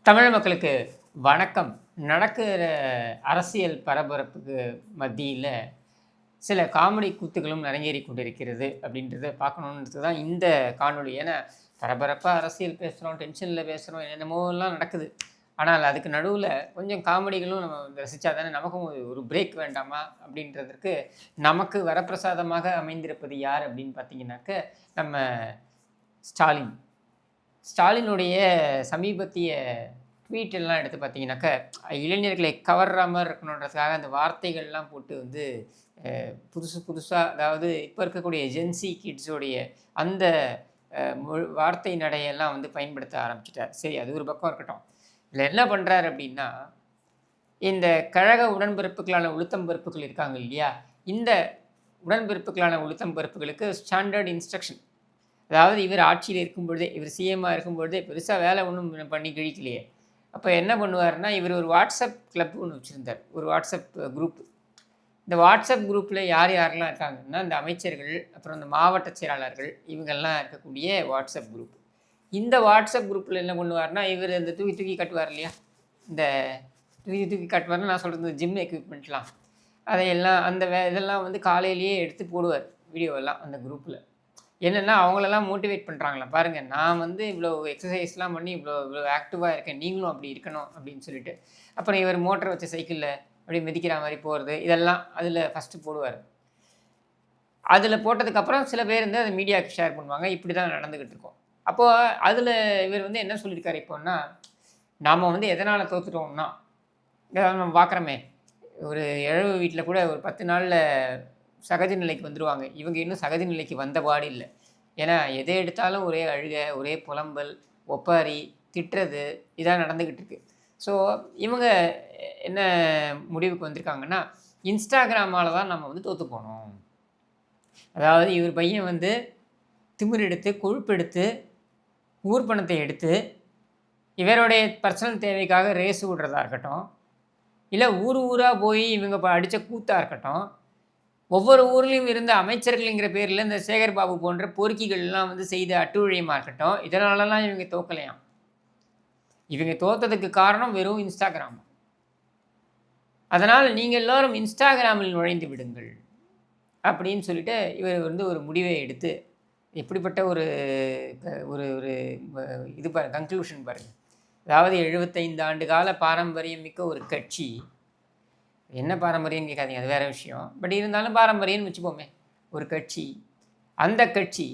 தமிழ் மக்களுக்கு வணக்கம். நடக்கிற அரசியல் பரபரப்புக்கு மத்தியில் சில காமெடி கூத்துகளும் அரங்கேறி கொண்டிருக்கிறது அப்படின்றத பார்க்கணுன்றது தான் இந்த காணொளி. ஏன்னா பரபரப்பாக அரசியல் பேசுகிறோம், டென்ஷனில் பேசுகிறோம், என்னென்னமோலாம் நடக்குது. ஆனால் அதுக்கு நடுவில் கொஞ்சம் காமெடிகளும் நம்ம ரசித்தா தானே நமக்கும் ஒரு பிரேக் வேண்டாமா அப்படின்றதுக்கு நமக்கு வரப்பிரசாதமாக அமைந்திருப்பது யார் அப்படின்னு பார்த்தீங்கன்னாக்க நம்ம ஸ்டாலின். ஸ்டாலினுடைய சமீபத்திய ட்வீட் எல்லாம் எடுத்து பார்த்தீங்கன்னாக்க இளைஞர்களை கவர்ற மாதிரி இருக்கணுன்றதுக்காக அந்த வார்த்தைகள்லாம் போட்டு வந்து புதுசாக, அதாவது இப்போ இருக்கக்கூடிய ஜென்சி கிட்ஸோடைய அந்த வார்த்தை நடையெல்லாம் வந்து பயன்படுத்த ஆரம்பிச்சிட்டார். சரி, அது ஒரு பக்கம் இருக்கட்டும். இதில் என்ன பண்ணுறாரு அப்படின்னா, இந்த கழக உடன்பிறப்புகளான உளுத்தம்பருப்புகள் இருக்காங்க இல்லையா, இந்த உடன்பிறப்புகளான உளுத்தம்பருப்புகளுக்கு ஸ்டாண்டர்ட் இன்ஸ்ட்ரக்ஷன். அதாவது இவர் ஆட்சியில் இருக்கும் பொழுதே, இவர் சிஎம்மாக இருக்கும் பொழுதே பெருசாக வேலை ஒன்றும் பண்ணி கழிக்கலையே. அப்போ என்ன பண்ணுவார்னா, இவர் ஒரு வாட்ஸ்அப் கிளப் ஒன்று வச்சுருந்தார், ஒரு வாட்ஸ்அப் குரூப். இந்த வாட்ஸ்அப் குரூப்பில் யார் யாரெல்லாம் இருக்காங்கன்னா, இந்த அமைச்சர்கள், அப்புறம் இந்த மாவட்ட செயலாளர்கள், இவங்கெல்லாம் இருக்கக்கூடிய வாட்ஸ்அப் குரூப். இந்த வாட்ஸ்அப் குரூப்பில் என்ன பண்ணுவார்னா, இவர் இந்த தூக்கி கட்டுவார் இல்லையா, இந்த தூக்கி கட்டுவார்னு நான் சொல்கிறது இந்த ஜிம் எக்யூப்மெண்ட்லாம், அதையெல்லாம் அந்த இதெல்லாம் வந்து காலையிலேயே எடுத்து போடுவார் வீடியோவெல்லாம் அந்த குரூப்பில். என்னென்னா அவங்களெல்லாம் மோட்டிவேட் பண்ணுறாங்களா, பாருங்கள் நான் வந்து இவ்வளோ எக்ஸசைஸ்லாம் பண்ணி இவ்வளோ ஆக்டிவாக இருக்கேன், நீங்களும் அப்படி இருக்கணும் அப்படின்னு சொல்லிட்டு. அப்புறம் இவர் மோட்டரை வச்ச சைக்கிளில் அப்படி மிதிக்கிற மாதிரி போகிறது, இதெல்லாம் அதில் ஃபஸ்ட்டு போடுவார். அதில் போட்டதுக்கப்புறம் சில பேர் வந்து அதை மீடியாவுக்கு ஷேர் பண்ணுவாங்க. இப்படி தான் நடந்துக்கிட்டு இருக்கோம். அப்போது அதில் இவர் வந்து என்ன சொல்லியிருக்காரு இப்போன்னா, நாம் வந்து எதனால் தோற்றுட்டோம்னா, நம்ம பார்க்குறோமே, ஒரு இழவு வீட்டில் கூட ஒரு 10 நாளில் சகஜ நிலைக்கு வந்துடுவாங்க. இவங்க இன்னும் சகஜ நிலைக்கு வந்த பாடு இல்லை. ஏன்னா எதை எடுத்தாலும் ஒரே அழுகை, ஒரே புலம்பல், ஒப்பாரி, திட்டுறது, இதான் நடந்துக்கிட்டு இருக்கு. ஸோ இவங்க என்ன முடிவுக்கு வந்திருக்காங்கன்னா, இன்ஸ்டாகிராமால் தான் நம்ம வந்து தோற்று போனோம். அதாவது இவர் பையன் வந்து திமிர் எடுத்து, கொழுப்பெடுத்து, ஊர் பணத்தை எடுத்து, இவருடைய பர்சனல் தேவைக்காக ரேஸ் விடுறதா இருக்கட்டும், இல்லை ஊராக போய் இவங்க அடித்த கூத்தாக இருக்கட்டும், ஒவ்வொரு ஊர்லேயும் இருந்த அமைச்சர்கள்ங்கிற பேரில் இந்த சேகர் பாபு போன்ற பொறுக்கிகள்லாம் வந்து செய்த அட்டுழியமாக இருக்கட்டும், இதனாலலாம் இவங்க தோக்கலையாம். இவங்க தோற்றதுக்கு காரணம் வெறும் இன்ஸ்டாகிராம். அதனால் நீங்கள் எல்லோரும் இன்ஸ்டாகிராமில் நுழைந்து விடுங்கள் அப்படின்னு சொல்லிட்டு இவர் வந்து ஒரு முடிவை எடுத்து, எப்படிப்பட்ட ஒரு ஒரு ஒரு இது பாருங்கள், கன்க்ளூஷன் பாருங்கள். அதாவது 75 ஆண்டு கால பாரம்பரியம் மிக்க ஒரு கட்சி, என்ன பாரம்பரியம்னு கேட்காதீங்க, அது வேறு விஷயம். பட் இருந்தாலும் பாரம்பரியம்னு வச்சுப்போமே, ஒரு கட்சி, அந்த கட்சி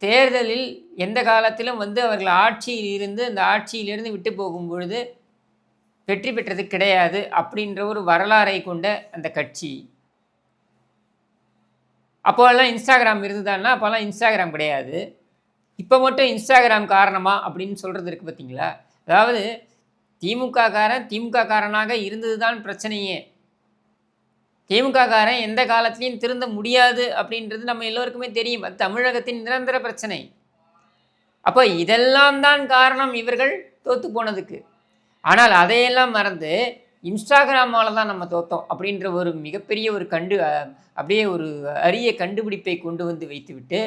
தேர்தலில் எந்த காலத்திலும் வந்து அவர்கள் ஆட்சியில் இருந்து அந்த ஆட்சியிலிருந்து விட்டு போகும் பொழுது வெற்றி பெற்றது கிடையாது அப்படின்ற ஒரு வரலாறை கொண்ட அந்த கட்சி. அப்போல்லாம் இன்ஸ்டாகிராம் இருந்ததுன்னா அப்போல்லாம் இன்ஸ்டாகிராம் கிடையாது. இப்போ மட்டும் இன்ஸ்டாகிராம் காரணமா அப்படின்னு சொல்கிறது இருக்குது பார்த்தீங்களா. அதாவது திமுக காரனாக இருந்தது தான் பிரச்சனையே. திமுக காரன் எந்த காலத்திலையும் திருந்த முடியாது அப்படின்றது நம்ம எல்லோருக்குமே தெரியும். அது தமிழகத்தின் நிரந்தர பிரச்சனை. அப்போ இதெல்லாம் தான் காரணம் இவர்கள் தோற்று போனதுக்கு. ஆனால் அதையெல்லாம் மறந்து இன்ஸ்டாகிராமால் தான் நம்ம தோற்றோம் அப்படின்ற ஒரு மிகப்பெரிய ஒரு அப்படியே ஒரு அரிய கண்டுபிடிப்பை கொண்டு வந்து வைத்துவிட்டு,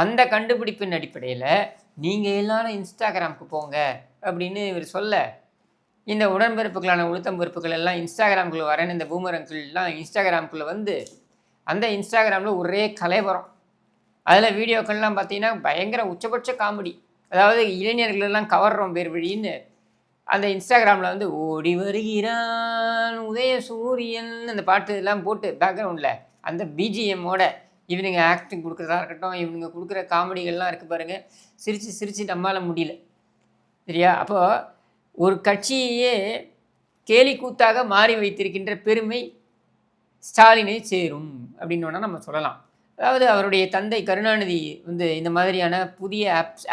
அந்த கண்டுபிடிப்பின் அடிப்படையில் நீங்கள் எல்லாரும் இன்ஸ்டாகிராமுக்கு போங்க அப்படின்னு இவர் சொல்ல, இந்த உடன்பிறப்புகளான உளுத்தம்பருப்புகள் எல்லாம் இன்ஸ்டாகிராமுக்குள்ளே வரேன்னு இந்த பூமரங்கள்லாம் இன்ஸ்டாகிராமுக்குள்ளே வந்து, அந்த இன்ஸ்டாகிராமில் ஒரே கலைவரம். அதில் வீடியோக்கள்லாம் பார்த்தீங்கன்னா பயங்கர உச்சபட்ச காமெடி. அதாவது இளைஞர்களெல்லாம் கவர்றோம் பேர் வழின்னு அந்த இன்ஸ்டாகிராமில் வந்து ஓடி வருகிறான் உதய சூரியன் அந்த பாட்டு எல்லாம் போட்டு பேக்ரவுண்டில் அந்த பிஜிஎம்மோட இவனுங்க ஆக்டிங் கொடுக்குறதா இருக்கட்டும், இவனுங்க கொடுக்குற காமெடிகள்லாம் இருக்குது பாருங்கள். சிரித்து நம்மளால் முடியல, சரியா. அப்போது ஒரு கட்சியே கேலி கூத்தாக மாறி வைத்திருக்கின்ற பெருமை ஸ்டாலினை சேரும் அப்படின்னோன்னா நம்ம சொல்லலாம். அதாவது அவருடைய தந்தை கருணாநிதி வந்து இந்த மாதிரியான புதிய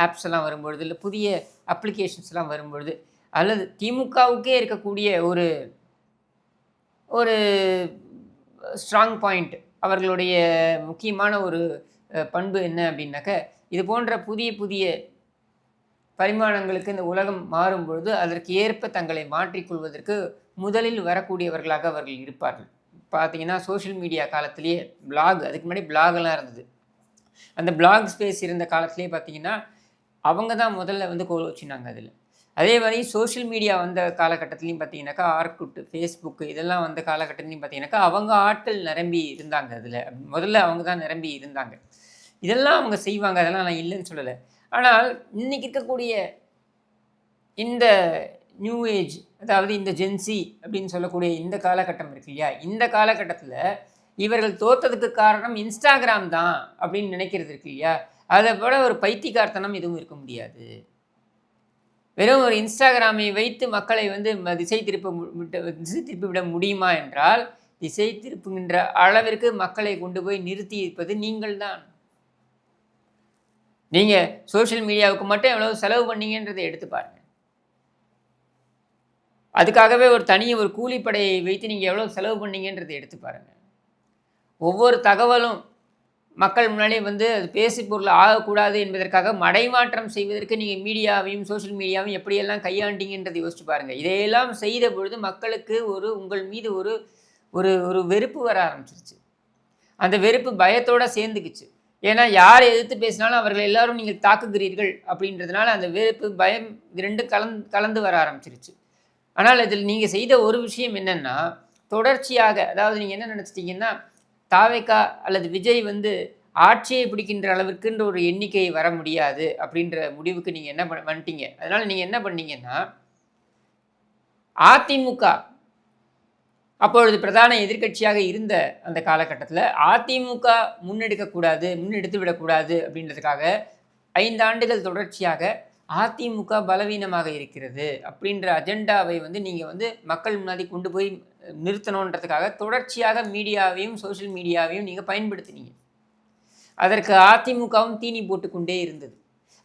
ஆப்ஸ் எல்லாம் வரும்பொழுது, இல்லை புதிய அப்ளிகேஷன்ஸ்லாம் வரும்பொழுது, அல்லது திமுகவுக்கே இருக்கக்கூடிய ஒரு ஒரு ஸ்ட்ராங் பாயிண்ட், அவர்களுடைய முக்கியமான ஒரு பண்பு என்ன அப்படின்னாக்க, இது போன்ற புதிய பரிமாணங்களுக்கு இந்த உலகம் மாறும் பொழுது அதற்கு ஏற்ப தங்களை மாற்றிக்கொள்வதற்கு முதலில் வரக்கூடியவர்களாக அவர்கள் இருப்பார்கள். பார்த்தீங்கன்னா சோஷியல் மீடியா காலத்திலேயே பிளாக், அதுக்கு முன்னாடி பிளாகெல்லாம் இருந்தது. அந்த பிளாக் ஸ்பேஸ் இருந்த காலத்திலே பார்த்தீங்கன்னா அவங்க தான் முதல்ல வந்து கோல் வச்சுனாங்க அதில். அதே மாதிரி சோஷியல் மீடியா வந்த காலகட்டத்துலையும் பார்த்தீங்கன்னாக்கா ஆர்குட், ஃபேஸ்புக்கு இதெல்லாம் வந்த காலகட்டத்துலையும் பார்த்தீங்கன்னாக்கா அவங்க ஆட்கள் நிரம்பி இருந்தாங்க. அதில் முதல்ல அவங்க தான் நிரம்பி இருந்தாங்க. இதெல்லாம் அவங்க செய்வாங்க, அதெல்லாம் நான் இல்லைன்னு சொல்லலை. ஆனால் இன்னைக்கு இருக்கக்கூடிய இந்த நியூ ஏஜ், அதாவது இந்த ஜென்சி அப்படின்னு சொல்லக்கூடிய இந்த காலகட்டம் இருக்கு இல்லையா, இந்த காலகட்டத்தில் இவர்கள் தோற்றதுக்கு காரணம் இன்ஸ்டாகிராம் தான் அப்படின்னு நினைக்கிறது இருக்கு இல்லையா, அதை விட ஒரு பைத்தியக்காரத்தனம் எதுவும் இருக்க முடியாது. வெறும் ஒரு இன்ஸ்டாகிராமை வைத்து மக்களை வந்து திசை திருப்பி விட முடியுமா என்றால், திசை திருப்புகின்ற அளவிற்கு மக்களை கொண்டு போய் நிறுத்தி இருப்பது நீங்கள் தான். நீங்கள் சோஷியல் மீடியாவுக்கு மட்டும் எவ்வளவு செலவு பண்ணீங்கன்றதை எடுத்து பாருங்கள். அதுக்காகவே ஒரு கூலிப்படையை வைத்து நீங்கள் எவ்வளோ செலவு பண்ணீங்கன்றதை எடுத்து பாருங்கள். ஒவ்வொரு தகவலும் மக்கள் முன்னாடி வந்து அது பேசி பொருள் ஆகக்கூடாது என்பதற்காக மடைமாற்றம் செய்வதற்கு நீங்கள் மீடியாவையும் சோஷியல் மீடியாவையும் எப்படியெல்லாம் கையாண்டீங்கன்றதை யோசிச்சு பாருங்கள். இதையெல்லாம் செய்த பொழுது மக்களுக்கு உங்கள் மீது ஒரு ஒரு வெறுப்பு வர ஆரம்பிச்சிருச்சு. அந்த வெறுப்பு பயத்தோடு சேர்ந்துக்குச்சு. ஏன்னா யார் எதிர்த்து பேசினாலும் அவர்கள் எல்லாரும் நீங்கள் தாக்குகிறீர்கள் அப்படின்றதுனால அந்த வெறுப்பு பயம் இது ரெண்டும் கலந்து வர ஆரம்பிச்சிருச்சு. ஆனால் இதில் நீங்கள் செய்த ஒரு விஷயம் என்னென்னா, தொடர்ச்சியாக, அதாவது நீங்கள் என்ன நினச்சிட்டிங்கன்னா, தாவேகா அல்லது விஜய் வந்து ஆட்சியை பிடிக்கின்ற அளவுக்குன்ற ஒரு எண்ணிக்கை வர முடியாது அப்படின்ற முடிவுக்கு நீங்கள் என்ன வந்துட்டீங்க. அதனால் நீங்கள் என்ன பண்ணீங்கன்னா, அதிமுக அப்பொழுது பிரதான எதிர்க்கட்சியாக இருந்த அந்த காலகட்டத்தில் அதிமுக முன்னெடுத்து விடக்கூடாது அப்படின்றதுக்காக 5 ஆண்டுகள் தொடர்ச்சியாக அதிமுக பலவீனமாக இருக்கிறது அப்படின்ற அஜெண்டாவை வந்து நீங்கள் வந்து மக்கள் முன்னாடி கொண்டு போய் நிறுத்தணுன்றதுக்காக தொடர்ச்சியாக மீடியாவையும் சோஷியல் மீடியாவையும் நீங்கள் பயன்படுத்தினீங்க. அதற்கு அதிமுகவும் தீனி போட்டுக்கொண்டே இருந்தது.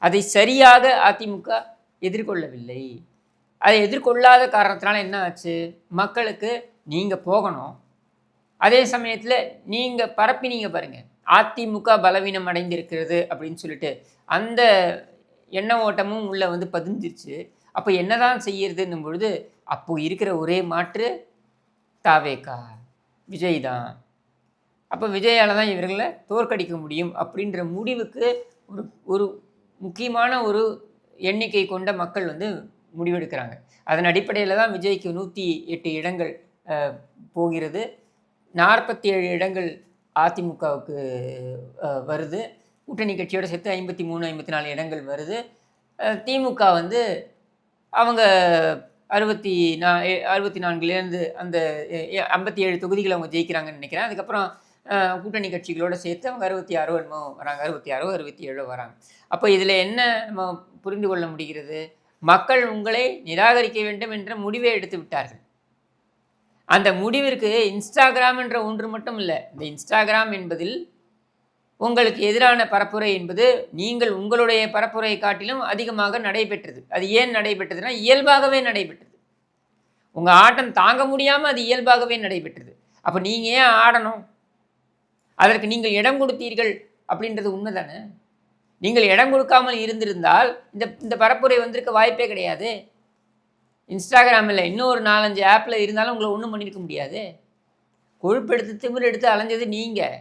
அதை சரியாக அதிமுக எதிர்கொள்ளவில்லை. அதை எதிர்கொள்ளாத காரணத்தினால என்ன ஆச்சு, மக்களுக்கு நீங்கள் போகணும், அதே சமயத்தில் நீங்கள் பரப்பினீங்க பாருங்கள், அதிமுக பலவீனம் அடைந்திருக்கிறது அப்படின்னு சொல்லிட்டு அந்த எண்ண ஓட்டமும் உள்ளே வந்து பதிஞ்சிருச்சு. அப்போ என்ன தான் செய்யறதுன்னும் பொழுது அப்போது இருக்கிற ஒரே மாற்று தாவேகா, விஜய் தான். அப்போ விஜயால் தான் இவர்களை தோற்கடிக்க முடியும் அப்படின்ற முடிவுக்கு ஒரு முக்கியமான ஒரு எண்ணிக்கை கொண்ட மக்கள் வந்து முடிவெடுக்கிறாங்க. அதன் அடிப்படையில் தான் விஜய்க்கு 108 இடங்கள் போகிறது, 47 இடங்கள் அதிமுகவுக்கு வருது, கூட்டணி கட்சியோட சேர்த்து 53 54 இடங்கள் வருது. திமுக வந்து அவங்க 64லேருந்து அந்த 57 தொகுதிகள் அவங்க ஜெயிக்கிறாங்கன்னு நினைக்கிறேன். அதுக்கப்புறம் கூட்டணி கட்சிகளோடு சேர்த்து அவங்க 66 என்னமோ வராங்க, 66 67 வராங்க. அப்போ இதில் என்ன நம்ம புரிந்து கொள்ள முடிகிறது, மக்கள் உங்களை நிராகரிக்க வேண்டும் என்ற முடிவை எடுத்து விட்டார்கள். அந்த முடிவிற்கு இன்ஸ்டாகிராம் என்ற ஒன்று மட்டும் இல்லை, இந்த இன்ஸ்டாகிராம் என்பதில் உங்களுக்கு எதிரான பரப்புரை என்பது நீங்கள் உங்களுடைய பரப்புரை காட்டிலும் அதிகமாக நடைபெற்றது. அது ஏன் நடைபெற்றதுன்னா இயல்பாகவே நடைபெற்றது. உங்கள் ஆட்டம் தாங்க முடியாமல் அது இயல்பாகவே நடைபெற்றது. அப்போ நீங்கள் ஏன் ஆடணும், அதற்கு நீங்கள் இடம் கொடுத்தீர்கள் அப்படின்றது உண்மை தானே. நீங்கள் இடம் கொடுக்காமல் இருந்திருந்தால் இந்த பரப்புரை வந்திருக்க வாய்ப்பே கிடையாது. இன்ஸ்டாகிராமில் இன்னும் ஒரு 4-5 ஆப்பில் இருந்தாலும் உங்களை ஒன்றும் பண்ணியிருக்க முடியாது. கொழுப்பெடுத்து திமிர் எடுத்து அலைஞ்சது நீங்கள்.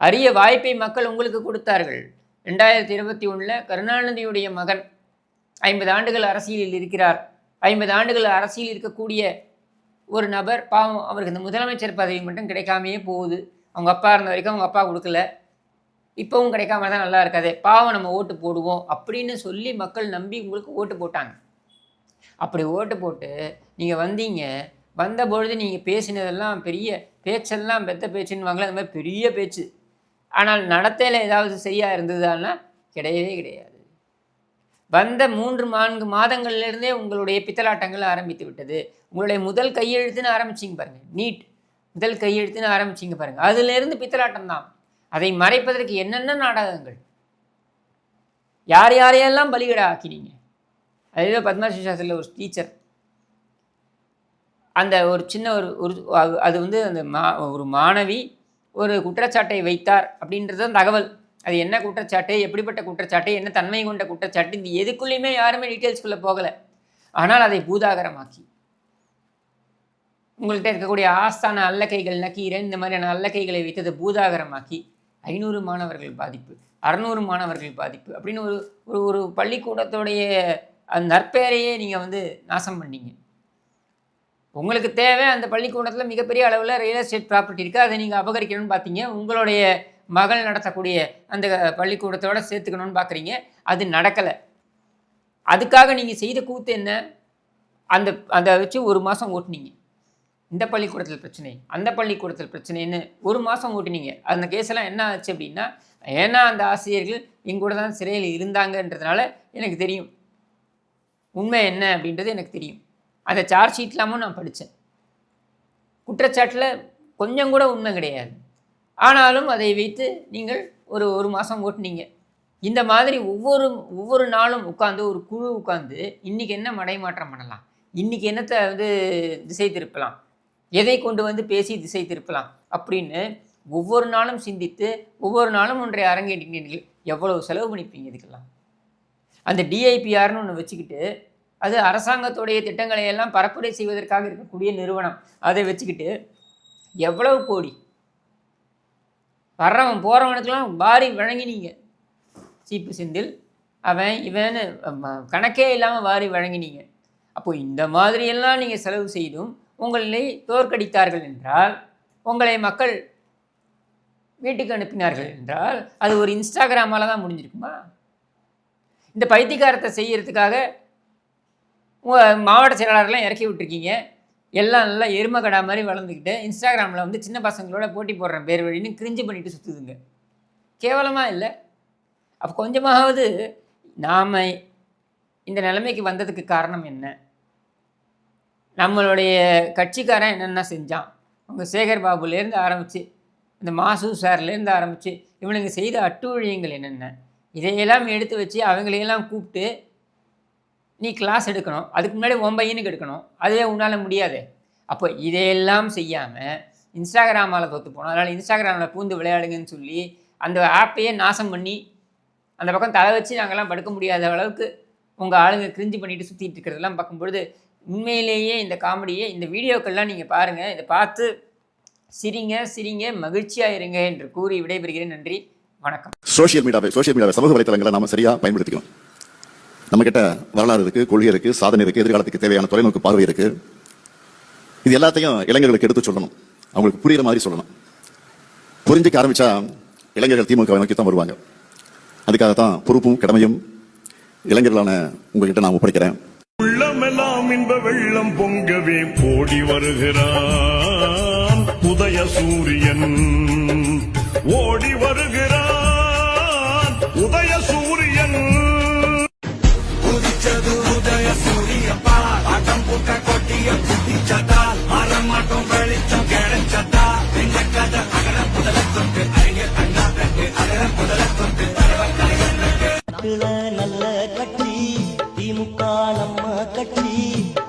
அரிய வாய்ப்பை மக்கள் உங்களுக்கு கொடுத்தார்கள். 2021 கருணாநிதியுடைய மகன் 50 ஆண்டுகள் அரசியலில் இருக்கிறார். 50 ஆண்டுகள் அரசியல் இருக்கக்கூடிய ஒரு நபர், பாவம் அவருக்கு இந்த முதலமைச்சர் பதவி மட்டும் கிடைக்காமையே போகுது. அவங்க அப்பா இருந்த வரைக்கும் அவங்க அப்பா கொடுக்கல, இப்போவும் கிடைக்காம தான் நல்லா இருக்காது, பாவம் நம்ம ஓட்டு போடுவோம் அப்படின்னு சொல்லி மக்கள் நம்பி உங்களுக்கு ஓட்டு போட்டாங்க. அப்படி ஓட்டு போட்டு நீங்கள் வந்தீங்க. வந்த பொழுது நீங்கள் பேசினதெல்லாம் பெரிய பேச்செல்லாம் பெத்த பேச்சுன்னு வாங்கலாம், அந்த மாதிரி பெரிய பேச்சு. ஆனால் நடத்தையில் ஏதாவது சரியாக இருந்ததுன்னா கிடையவே கிடையாது. வந்த 3-4 மாதங்கள்லேருந்தே உங்களுடைய பித்தலாட்டங்கள் ஆரம்பித்து விட்டது. உங்களுடைய முதல் கையெழுத்துன்னு ஆரம்பிச்சிங்க பாருங்கள், நீட் முதல் கையெழுத்துன்னு ஆரம்பிச்சிங்க பாருங்கள், அதுலேருந்து பித்தலாட்டம் தான். அதை மறைப்பதற்கு என்னென்ன நாடகங்கள், யாரையெல்லாம் பலிகடா ஆக்கினீங்க. அதே பத்மஸ்ரீ சாஸ்திரியில் ஒரு டீச்சர், அந்த ஒரு சின்ன ஒரு அது வந்து அந்த ஒரு மாணவி ஒரு குற்றச்சாட்டை வைத்தார் அப்படின்றது தான் தகவல். அது என்ன குற்றச்சாட்டு, எப்படிப்பட்ட குற்றச்சாட்டு, என்ன தன்மை கொண்ட குற்றச்சாட்டு, இந்த எதுக்குள்ளேயுமே யாருமே டீட்டெயில்ஸ்குள்ளே போகலை. ஆனால் அதை பூதாகரமாக்கி உங்கள்கிட்ட இருக்கக்கூடிய ஆஸ்தான அல்லக்கைகள் நக்கீரன் இந்த மாதிரியான அல்லக்கைகளை வைத்ததை பூதாகரமாக்கி 500 மாணவர்கள் பாதிப்பு, 600 மாணவர்கள் பாதிப்பு அப்படின்னு ஒரு ஒரு பள்ளிக்கூடத்துடைய அந்த நற்பெயரையே நீங்கள் வந்து நாசம் பண்ணீங்க. உங்களுக்கு தேவை அந்த பள்ளிக்கூடத்தில் மிகப்பெரிய அளவில் ரியல் எஸ்டேட் ப்ராப்பர்ட்டி இருக்குது, அதை நீங்கள் அபகரிக்கணும்னு பார்த்தீங்க. உங்களுடைய மகள் நடத்தக்கூடிய அந்த பள்ளிக்கூடத்தோடு சேர்த்துக்கணும்னு பார்க்குறீங்க, அது நடக்கலை. அதுக்காக நீங்கள் செய்த கூத்து என்ன? அதை வச்சு ஒரு மாதம் ஓட்டுனீங்க. இந்த பள்ளிக்கூடத்தில் பிரச்சனை, அந்த பள்ளிக்கூடத்தில் பிரச்சனைன்னு ஒரு மாதம் ஓட்டினீங்க. அந்த கேஸெல்லாம் என்ன ஆச்சு அப்படின்னா, ஏன்னா அந்த ஆசிரியர்கள் எங்கூட தான் சிறையில் இருந்தாங்கன்றதுனால எனக்கு தெரியும் உண்மை என்ன அப்படின்றது எனக்கு தெரியும். அந்த சார்ஜ் ஷீட்லாமும் நான் படித்தேன். குற்றச்சாட்டில் கொஞ்சம் கூட உண்மை கிடையாது. ஆனாலும் அதை வைத்து நீங்கள் ஒரு மாதம் ஓட்டுனீங்க. இந்த மாதிரி ஒவ்வொரு நாளும் உட்காந்து ஒரு குழு உட்காந்து இன்றைக்கி என்ன மடைமாற்றம் பண்ணலாம், இன்றைக்கி என்னத்தை வந்து திசை திருப்பலாம், எதை கொண்டு வந்து பேசி திசை திருப்பலாம் அப்படின்னு ஒவ்வொரு நாளும் சிந்தித்து ஒவ்வொரு நாளும் ஒன்றை அரங்கேற்றீர்கள். எவ்வளவு செலவு பண்ணிப்பீங்க இதுக்கெல்லாம்? அந்த டிஐபிஆர்னு ஒன்று வச்சுக்கிட்டு, அது அரசாங்கத்துடைய திட்டங்களை எல்லாம் பரப்புரை செய்வதற்காக இருக்கக்கூடிய நிறுவனம், அதை வச்சுக்கிட்டு எவ்வளவு கோடி வர்றவன் போகிறவனுக்கெல்லாம் வாரி வழங்கினீங்க. சீப்பு செந்தில் அவன் இவன்னு கணக்கே இல்லாமல் வாரி வழங்கினீங்க. அப்போ இந்த மாதிரியெல்லாம் நீங்கள் செலவு செய்தும் உங்களை தோற்கடித்தார்கள் என்றால், உங்களை மக்கள் வீட்டுக்கு அனுப்பினார்கள் என்றால், அது ஒரு இன்ஸ்டாகிராமால் தான் முடிஞ்சிருக்குமா? இந்த பைத்தியக்காரத்தை செய்யறதுக்காக மாவட்ட செயலாளர்லாம் இறக்கி விட்டுருக்கீங்க. எல்லாம் நல்லா எருமக்கடா மாதிரி வளர்ந்துக்கிட்டு இன்ஸ்டாகிராமில் வந்து சின்ன பசங்களோட போட்டி போடுறேன் பேர் வழின்னு கிரிஞ்சு பண்ணிட்டு சுற்றுதுங்க. கேவலமாக இல்லை? அப்போ கொஞ்சமாவது நாம் இந்த நிலைமைக்கு வந்ததுக்கு காரணம் என்ன? நம்மளுடைய கட்சிக்காரன் என்னென்ன செஞ்சான்? அவங்க சேகர் பாபுலேருந்து ஆரம்பித்து இந்த மாசு சார்லேருந்து ஆரம்பித்து இவனுங்க செய்த அட்டூழியங்கள் என்னென்ன, இதையெல்லாம் எடுத்து வச்சு அவங்களையெல்லாம் கூப்பிட்டு நீ கிளாஸ் எடுக்கணும், அதுக்கு முன்னாடி ஒம்பையனுக்கு எடுக்கணும், அதே உன்னால் முடியாது. அப்போ இதையெல்லாம் செய்யாமல் இன்ஸ்டாகிராமால் தோற்று போனோம், அதனால் இன்ஸ்டாகிராமில் பூந்து விளையாடுங்கன்னு சொல்லி அந்த ஆப்பையே நாசம் பண்ணி அந்த பக்கம் தலை வச்சு நாங்கள்லாம் படுக்க முடியாத அளவுக்கு உங்கள் ஆளுங்க கிரிஞ்சு பண்ணிட்டு சுற்றிட்டு இருக்கிறதெல்லாம் பார்க்கும்பொழுது உண்மையிலேயே இந்த காமெடியை, இந்த வீடியோக்கள்லாம் நீங்கள் பாருங்கள், இதை பார்த்து சிரிங்க மகிழ்ச்சியாக இருங்க என்று கூறி விடைபெறுகிறேன். நன்றி, வணக்கம். சோசியல் மீடியாவை சமூக வலைத்தளங்களை நாம சரியா பயன்படுத்திக்கணும். நம்ம கிட்ட வரலாறு இருக்கு, கொள்கை இருக்கு, சாதனை இருக்கு, எதிர்காலத்துக்கு தேவையான தொலைநோக்கு பார்வை இருக்கு. இது எல்லாத்தையும் இளைஞர்களுக்கு எடுத்து சொல்லணும், அவங்களுக்கு புரியுற மாதிரி சொல்லணும். புரிஞ்சுக்க ஆரம்பிச்சா இளைஞர்கள் திமுக நோக்கி தான் வருவாங்க. அதுக்காகத்தான் பொறுப்பும் கடமையும் இளைஞர்களான உங்ககிட்ட நான் ஒப்படைக்கிறேன். உள்ளமெல்லாம் இன்ப வெள்ளம் பொங்கவே ஓடி வருகிறான் உதய சூரியன், ஓடி வருகிறான் உதய சூரியன். உதிச்சது உதய சூரியப்பா, ஆட்டம் பூட்ட கொட்டிய குட்டிச்சதா, மரமாட்டம் வெளிச்சம் கிடைச்சதா, எங்க கதை அகர முதல தொட்டு அறிஞர் அண்ணா கட்டு அகர முதல தொட்டு நாட்டுல நல்ல கட்சி திமுக நம்ம கட்சி,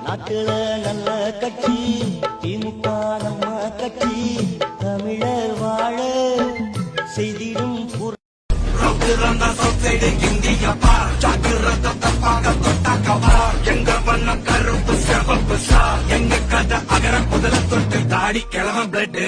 நாட்டுல நல்ல கட்சி திமுக நம்ம கட்சி, தமிழர் வாழ செய்திடும் எங்க வண்ண கருப்பு சிவப்பு சா, எங்க கதை அகர முதல தொட்டு தாடி கிளம்ப பிளட்.